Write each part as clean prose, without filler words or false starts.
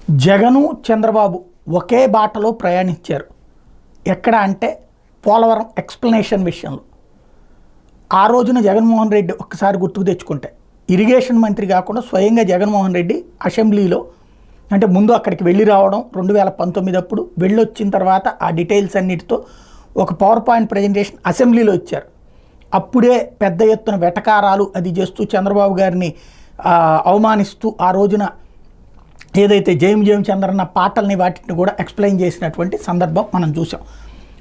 జగను చంద్రబాబు ఒకే బాటలో ప్రయాణించారు. ఎక్కడ అంటే పోలవరం ఎక్స్ప్లెనేషన్ విషయంలో. ఆ రోజున జగన్మోహన్ రెడ్డి ఒక్కసారి గుర్తుకు తెచ్చుకుంటే ఇరిగేషన్ మంత్రి కాకుండా స్వయంగా జగన్మోహన్ రెడ్డి అసెంబ్లీలో అంటే ముందు అక్కడికి వెళ్ళి రావడం 2019 అప్పుడు వెళ్ళొచ్చిన తర్వాత ఆ డీటెయిల్స్ అన్నిటితో ఒక పవర్ పాయింట్ ప్రజెంటేషన్ అసెంబ్లీలో ఇచ్చారు. అప్పుడే పెద్ద ఎత్తున వెటకారాలు అది చేస్తూ చంద్రబాబు గారిని అవమానిస్తూ ఆ రోజున ఏదైతే జయం జయం చంద్రన్న పాటల్ని వాటిని కూడా ఎక్స్ప్లెయిన్ చేసినటువంటి సందర్భం మనం చూసాం.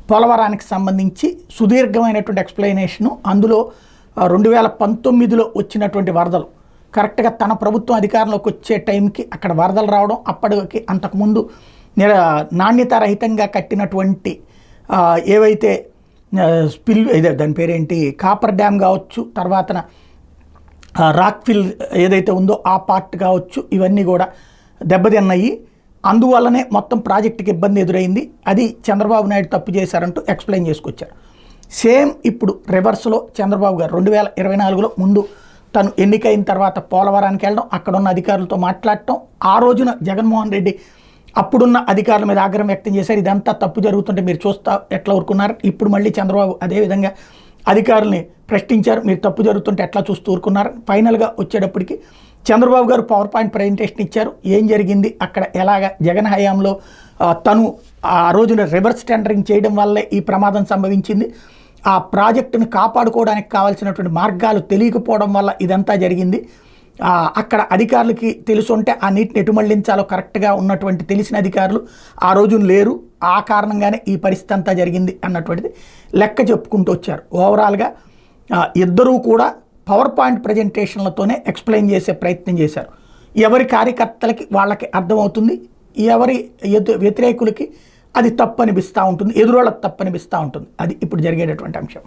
పోలవరానికి సంబంధించి సుదీర్ఘమైనటువంటి ఎక్స్ప్లెనేషను. అందులో 2019లో వచ్చినటువంటి వరదలు కరెక్ట్గా తన ప్రభుత్వం అధికారంలోకి వచ్చే టైంకి అక్కడ వరదలు రావడం, అప్పటికి అంతకుముందు నాణ్యతారహితంగా కట్టినటువంటి ఏవైతే దాని పేరేంటి కాపర్ డ్యామ్ కావచ్చు, తర్వాత రాక్ఫిల్ ఏదైతే ఉందో ఆ పార్ట్ కావచ్చు, ఇవన్నీ కూడా దెబ్బతిన్నాయి. అందువల్లనే మొత్తం ప్రాజెక్టుకి ఇబ్బంది ఎదురైంది. అది చంద్రబాబు నాయుడు తప్పు చేశారంటూ ఎక్స్ప్లెయిన్ చేసుకొచ్చారు. సేమ్ ఇప్పుడు రివర్స్లో చంద్రబాబు గారు 2024లో ముందు తను ఎన్నికైన తర్వాత పోలవరానికి వెళ్ళడం, అక్కడున్న అధికారులతో మాట్లాడటం, ఆ రోజున జగన్మోహన్ రెడ్డి అప్పుడున్న అధికారుల మీద ఆగ్రహం వ్యక్తం చేశారు. ఇదంతా తప్పు జరుగుతుంటే మీరు చూస్తా ఎట్లా ఊరుకున్నారు. ఇప్పుడు మళ్ళీ చంద్రబాబు అదేవిధంగా అధికారుల్ని ప్రశ్నించారు, మీరు తప్పు జరుగుతుంటే ఎట్లా చూస్తూ ఊరుకున్నారు. ఫైనల్గా వచ్చేటప్పటికి చంద్రబాబు గారు పవర్ పాయింట్ ప్రజెంటేషన్ ఇచ్చారు. ఏం జరిగింది అక్కడ, ఎలాగ జగన్ హయాంలో తను ఆ రోజున రివర్స్ టెండరింగ్ చేయడం వల్లే ఈ ప్రమాదం సంభవించింది, ఆ ప్రాజెక్టును కాపాడుకోవడానికి కావాల్సినటువంటి మార్గాలు తెలియకపోవడం వల్ల ఇదంతా జరిగింది, అక్కడ అధికారులకి తెలుసుంటే ఆ నీటిని ఎటు మళ్లించాలో కరెక్ట్గా ఉన్నటువంటి తెలిసిన అధికారులు ఆ రోజున లేరు, ఆ కారణంగానే ఈ పరిస్థితి అంతా జరిగింది అన్నటువంటిది లెక్క చెప్పుకుంటూ వచ్చారు. ఓవరాల్గా ఇద్దరూ కూడా పవర్ పాయింట్ ప్రజెంటేషన్లతోనే ఎక్స్ప్లెయిన్ చేసే ప్రయత్నం చేశారు. ఎవరి కార్యకర్తలకి వాళ్ళకి అర్థమవుతుంది, ఎవరి వ్యతిరేకులకి అది తప్పు అనిపిస్తూ ఉంటుంది, ఎదురోళ్ళకి తప్పు అనిపిస్తూ ఉంటుంది. అది ఇప్పుడు జరిగేటటువంటి అంశం.